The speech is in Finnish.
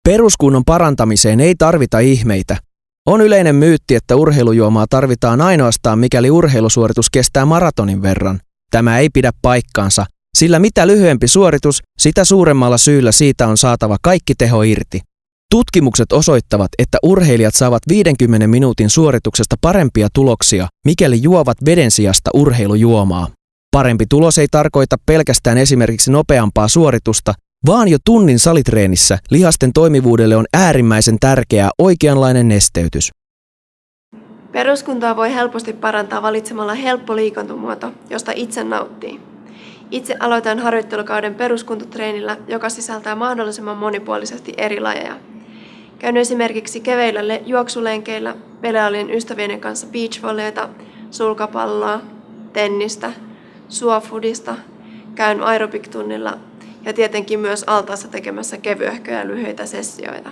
Peruskunnon parantamiseen ei tarvita ihmeitä. On yleinen myytti, että urheilujuomaa tarvitaan ainoastaan mikäli urheilusuoritus kestää maratonin verran. Tämä ei pidä paikkaansa, sillä mitä lyhyempi suoritus, sitä suuremmalla syyllä siitä on saatava kaikki teho irti. Tutkimukset osoittavat, että urheilijat saavat 50 minuutin suorituksesta parempia tuloksia, mikäli juovat veden sijasta urheilujuomaa. Parempi tulos ei tarkoita pelkästään esimerkiksi nopeampaa suoritusta, vaan jo tunnin salitreenissä lihasten toimivuudelle on äärimmäisen tärkeää oikeanlainen nesteytys. Peruskuntoa voi helposti parantaa valitsemalla helppo liikuntamuoto, josta itse nauttii. Itse aloitan harjoittelukauden peruskuntotreenillä, joka sisältää mahdollisimman monipuolisesti eri lajeja. Käyn esimerkiksi keveillä juoksulenkeillä, pelailin ystävieni kanssa beachvolleyta, sulkapalloa, tennistä, suofoodista, käyn aerobik-tunnilla ja tietenkin myös altaassa tekemässä kevyehköjä lyhyitä sessioita.